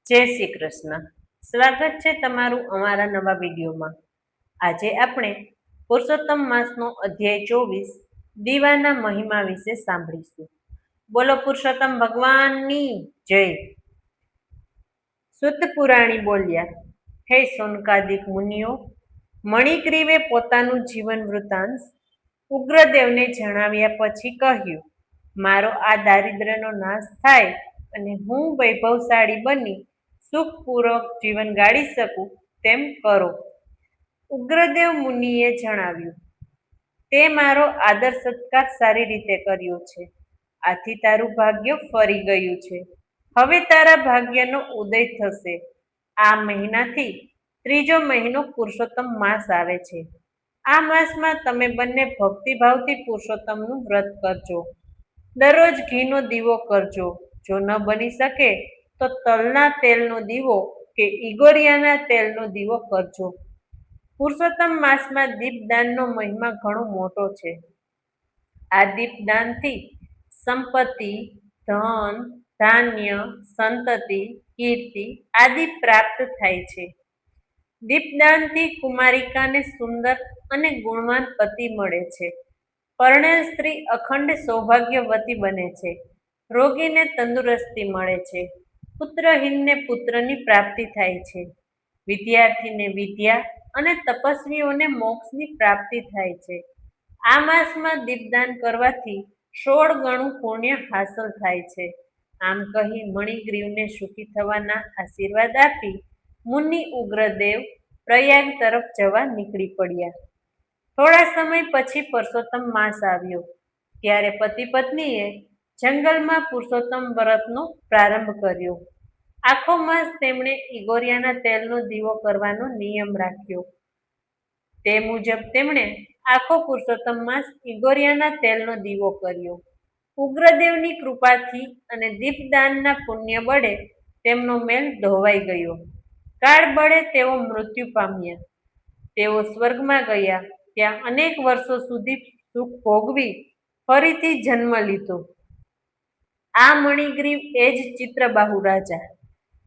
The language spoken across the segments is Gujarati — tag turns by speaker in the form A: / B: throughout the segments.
A: જય શ્રી કૃષ્ણ. સ્વાગત છે તમારું અમારા નવા વિડીયોમાં. આજે આપણે પુરુષોત્તમ માસનો અધ્યાય 24 દીવાના મહિમા વિશે સાંભળીશું. બોલો પુરુષોત્તમ ભગવાનની જય. સુત પુરાણી બોલ્યા, હે સોનકાદિક મુનિઓ, મણિગ્રીવે પોતાનું જીવન વૃત્તાંત ઉગ્રદેવને જણાવ્યા પછી કહ્યું, મારો આ દારિદ્ર્યનો નાશ થાય અને હું વૈભવશાળી બની સુખપૂર્વક જીવન ગાળી શકું તેમ કરો. ઉગ્રદેવ મુનિએ જણાવ્યું, તે મારો આદર સત્કાર સારી રીતે કર્યો છે. આથી તારું ભાગ્ય ફરી ગયું છે. હવે તારા ભાગ્યનો ઉદય થશે. આ મહિનાથી ત્રીજો મહિનો પુરુષોત્તમ માસ આવે છે. આ માસમાં તમે બંને ભક્તિભાવથી પુરુષોત્તમનું વ્રત કરજો. દરરોજ ઘીનો દીવો કરજો. જો ન બની શકે તો તલના તેલનો દીવો કે ઈગોરિયાના તેલનો દીવો કરજો. પુરુષોત્તમ માસમાં દીપદાનનો મહિમા ઘણો મોટો છે. આ દીપદાનથી સંપત્તિ, ધન, ધાન્ય, સંતતિ, કીર્તિ આદિ પ્રાપ્ત થાય છે. દીપદાનથી કુમારિકાને સુંદર અને ગુણવાન પતિ મળે છે. પરણેલ સ્ત્રી અખંડ સૌભાગ્યવતી બને છે. રોગીને તંદુરસ્તી મળે છે. પુત્રહીનને પુત્રની પ્રાપ્તિ થાય છે. વિદ્યાર્થીને વિદ્યા અને તપસ્વીઓને મોક્ષની પ્રાપ્તિ થાય છે. આ માસમાં દીપદાન કરવાથી 16 ગણું પુણ્ય હાંસલ થાય છે. આમ કહી મણિગ્રીવને સુખી થવાના આશીર્વાદ આપી મુનિ ઉગ્રદેવ પ્રયાગ તરફ જવા નીકળી પડ્યા. થોડા સમય પછી પુરુષોત્તમ માસ આવ્યો. ત્યારે પતિ પત્નીએ જંગલમાં પુરુષોત્તમ વ્રતનો પ્રારંભ કર્યો. આખો માસ તેમણે ઈગોરિયાના તેલનો દીવો કરવાનો નિયમ રાખ્યો. તે મુજબ તેમણે આખો પુરુષોત્તમ માસ ઈગોરિયાના તેલનો દીવો કર્યો. ઉગ્રદેવની કૃપાથી અને દીપદાનના પુણ્ય બળે તેમનો મેલ ધોવાઈ ગયો. કાળ બળે તેઓ મૃત્યુ પામ્યા. તેઓ સ્વર્ગમાં ગયા. ત્યાં અનેક વર્ષો સુધી સુખ ભોગવી ફરીથી જન્મ લીધો. આ મણિગ્રીવ એ જ ચિત્રબાહુ રાજા.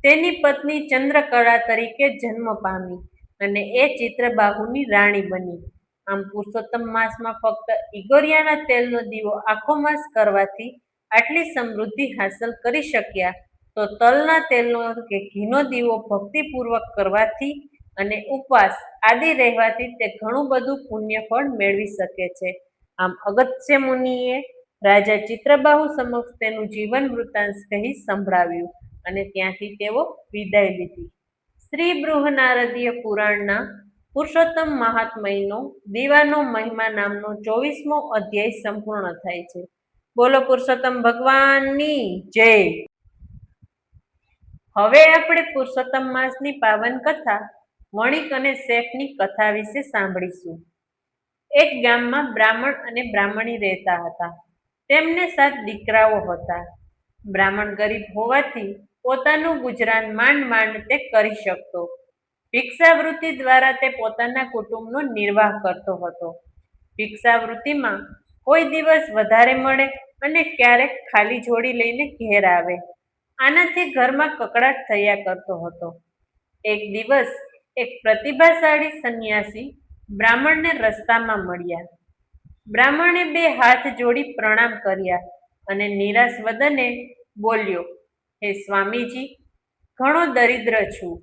A: તેની પત્ની ચંદ્રકળા તરીકે જન્મ પામી અને એ ચિત્રબાહુની રાણી બની. આમ પુરુષોત્તમ માસમાં ફક્ત ઈગોરિયાના તેલનો દીવો આખો માસ કરવાથી આટલી સમૃદ્ધિ હાંસલ કરી શક્યા, તો તલના તેલનો કે ઘીનો દીવો ભક્તિપૂર્વક કરવાથી અને ઉપવાસ આદિ રહેવાથી તે ઘણું બધું પુણ્યફળ મેળવી શકે છે. આમ અગસ્ત્ય મુનિએ રાજા ચિત્રબાહુ સમક્ષ તેનું જીવન વૃત્તાંત કહી સંભળાવ્યું અને ત્યાંથી તેઓ વિદાય લીધી. શ્રી બૃહનારદીય પુરાણના પુરુષોત્તમ મહાત્મયનો દીવાનો મહિમા નામનો 24મો અધ્યાય સંપૂર્ણ થાય છે. બોલો પુરુષોત્તમ ભગવાનની જય. હવે આપણે પુરુષોત્તમ માસની પાવન કથા વણિક અને શેઠની કથા વિશે સાંભળીશું. એક ગામમાં બ્રાહ્મણ અને બ્રાહ્મણી રહેતા હતા. તેમને 7 દીકરાઓ હતા. બ્રાહ્મણ ગરીબ હોવાથી પોતાનું ગુજરાન માંડ માંડ તે કરી શકતો. ભિક્ષાવૃત્તિ દ્વારા તે પોતાના કુટુંબનો નિર્વાહ કરતો હતો. ભિક્ષાવૃત્તિમાં કોઈ દિવસ વધારે મળે અને ક્યારેક ખાલી જોડી લઈને ઘેર આવે. આનાથી ઘરમાં કકળાટ થયા કરતો હતો. એક દિવસ એક પ્રતિભાશાળી સંન્યાસી બ્રાહ્મણને રસ્તામાં મળ્યા. બ્રાહ્મણે 2 હાથ જોડી પ્રણામ કર્યા અને નિરાશ વદને બોલ્યો, હે સ્વામીજી, ઘણો દરિદ્ર છું.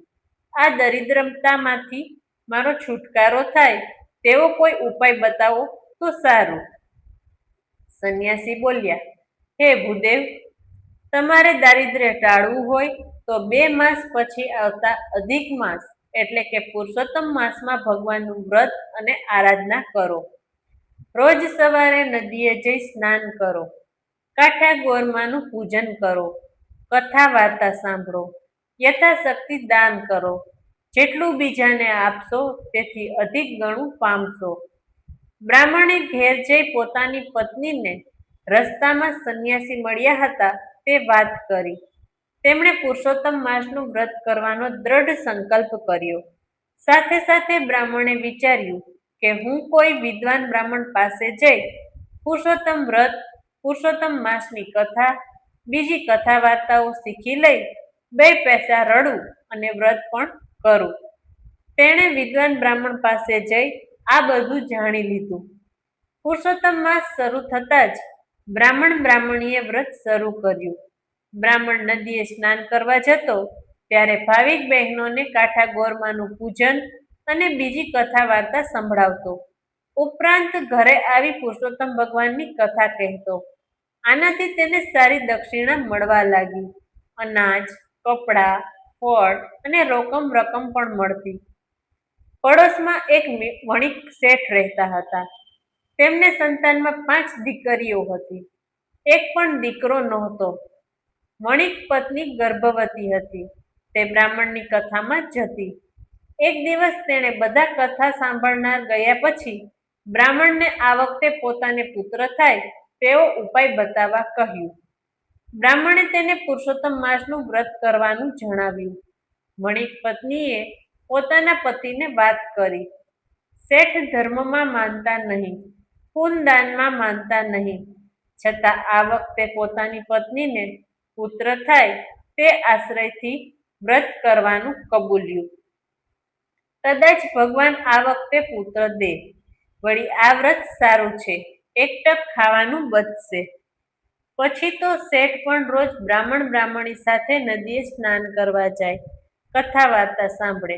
A: આ દરિદ્રતામાંથી મારો છુટકારો થાય તેવો કોઈ ઉપાય બતાવો તો સારું. સંન્યાસી બોલ્યા, હે ભૂદેવ, તમારે દારિદ્ર્ય ટાળવું હોય તો 2 માસ પછી આવતા અધિક માસ એટલે કે પુરુષોત્તમ માસમાં ભગવાનનું વ્રત અને આરાધના કરો. રોજ સવારે નદીએ જઈ સ્નાન કરો. કાંઠા ગોરમાનું પૂજન કરો. કથા વાર્તા સાંભળો. યથાશક્તિ દાન કરો. જેટલું બીજાને આપશો તેથી અધિક ગણું પામશો. બ્રાહ્મણે ઘેર જઈ પોતાની પત્નીને રસ્તામાં સંન્યાસી મળ્યા હતા તે વાત કરી. તેમણે પુરુષોત્તમ માસનું વ્રત કરવાનો દ્રઢ સંકલ્પ કર્યો. સાથે સાથે બ્રાહ્મણે વિચાર્યું કે હું કોઈ વિદ્વાન બ્રાહ્મણ પાસે જઈ પુરુષોત્તમ વ્રત, પુરુષોત્તમ માસની કથા, બીજી કથા વાર્તાઓ શીખી લઈ બે પૈસા રડું અને વ્રત પણ કરું. તેણે વિદ્વાન બ્રાહ્મણ પાસે જઈ આ બધું જાણી લીધું. પુરુષોત્તમ માસ શરૂ થતાં જ બ્રાહ્મણીએ વ્રત શરૂ કર્યું. બ્રાહ્મણ નદીએ સ્નાન કરવા જતો ત્યારે ભાવિક બહેનોને કાંઠા ગોરમાનું પૂજન અને બીજી કથા વાર્તા સંભળાવતો. ઉપરાંત ઘરે આવી પુરુષોત્તમ ભગવાનની કથા કહેતો. આનાથી તેને સારી દક્ષિણા મળવા લાગી. અનાજ, કપડાં, ફળ અને રકમ પણ મળતી. પડોશમાં એક વણિક શેઠ રહેતા હતા. તેમને સંતાનમાં 5 દીકરીઓ હતી. એક પણ દીકરો નહોતો. વણિક પત્ની ગર્ભવતી હતી. તે બ્રાહ્મણની કથામાં જતી. એક દિવસ તેણે બધા કથા સાંભળનાર ગયા પછી બ્રાહ્મણને આ વખતે પોતાને પુત્ર થાય તેવો ઉપાય બતાવવા કહ્યું. બ્રાહ્મણે તેને પુરુષોત્તમ માસનું વ્રત કરવાનું જણાવ્યું. વણિક પત્નીએ પોતાના પતિને વાત કરી. શેઠ ધર્મમાં માનતા નહીં, પુણ્યદાનમાં માનતા નહીં, છતાં આ વખતે પોતાની પત્નીને પુત્ર થાય તે આશ્રયથી વ્રત કરવાનું કબૂલ્યું. કદાચ ભગવાન આ વખતે પુત્ર દે. વળી આ વ્રત સારું છે, એક ટક ખાવાનું બચશે. પછી તો શેઠ પણ રોજ બ્રાહ્મણી સાથે નદીએ સ્નાન કરવા જાય, કથા વાર્તા સાંભળે.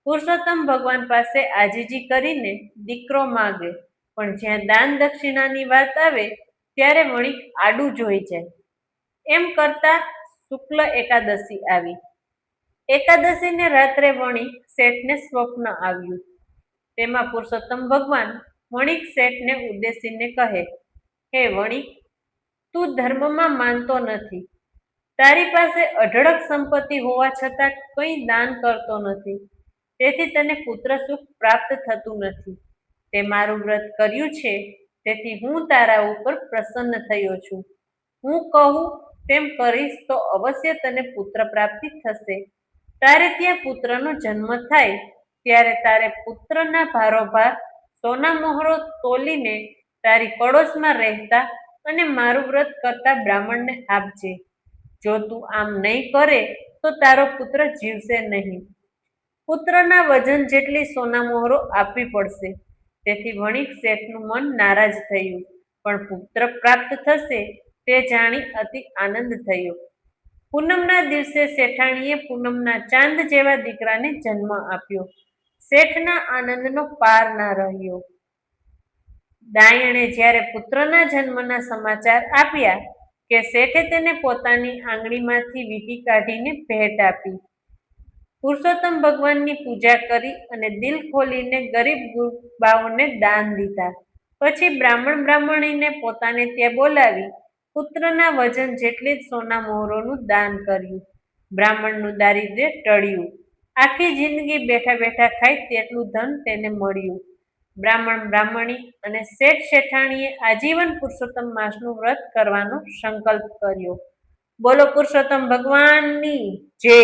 A: પુરુષોત્તમ ભગવાન પાસે આજીજી કરીને દીકરો માગે, પણ જ્યાં દાન દક્ષિણાની વાત આવે ત્યારે વણિક આડું જોઈ જાય. એમ કરતા શુક્લ એકાદશી આવી. એકાદશીને રાત્રે વણિક શેઠને સ્વપ્ન આવ્યું. તેમાં પુરુષોત્તમ ભગવાન વણિક શેઠને ઉદ્દેશીને કહે, હે વણિક, તું ધર્મમાં માનતો નથી. તારી પાસે અઢળક સંપત્તિ હોવા છતાં કંઈ દાન કરતો નથી. તેથી તને પુત્ર સુખ પ્રાપ્ત થતું નથી. તે મારું વ્રત કર્યું છે, તેથી હું તારા ઉપર પ્રસન્ન થયો છું. હું કહું તેમ કરીશ તો અવશ્ય તને પુત્ર પ્રાપ્તિ થશે. તારે ત્યાં પુત્રનો જન્મ થાય ત્યારે તારે પુત્રના ભારોભાર સોના મોહરો તોલીને તારી પડોશમાં રહેતા અને મારું વ્રત કરતા બ્રાહ્મણને આપજે. જો તું આમ નહીં કરે તો તારો પુત્ર જીવશે નહીં. પુત્રના વજન જેટલી સોના મોહરો આપવી પડશે. તેથી વણિક શેઠનું મન નારાજ થયું, પણ પુત્ર પ્રાપ્ત થશે તે જાણી અતિ આનંદ થયો. પૂનમના દિવસે શેઠાણીએ પૂનમના ચાંદ જેવા દીકરાને જન્મ આપ્યો. શેઠના આનંદનો પાર ના રહ્યો. ડાયણે જ્યારે પુત્રના જન્મના સમાચાર આપ્યા કે શેઠે તેને પોતાની આંગળીમાંથી વીંટી કાઢીને ભેટ આપી. પુરુષોત્તમ ભગવાનની પૂજા કરી અને દિલ ખોલીને ગરીબ ગુરબાઓને દાન દીધા. પછી બ્રાહ્મણીને પોતાને ત્યાં બોલાવી પુત્રના વજન જેટલી જ સોના મોહરોનું દાન કર્યું. બ્રાહ્મણનું દારિદ્ર્ય ટળ્યું. આખી જિંદગી બેઠા બેઠા ખાય તેટલું ધન તેને મળ્યું. બ્રાહ્મણી અને શેઠાણીએ આજીવન પુરુષોત્તમ માસનું વ્રત કરવાનો સંકલ્પ કર્યો. બોલો પુરુષોત્તમ ભગવાનની જય.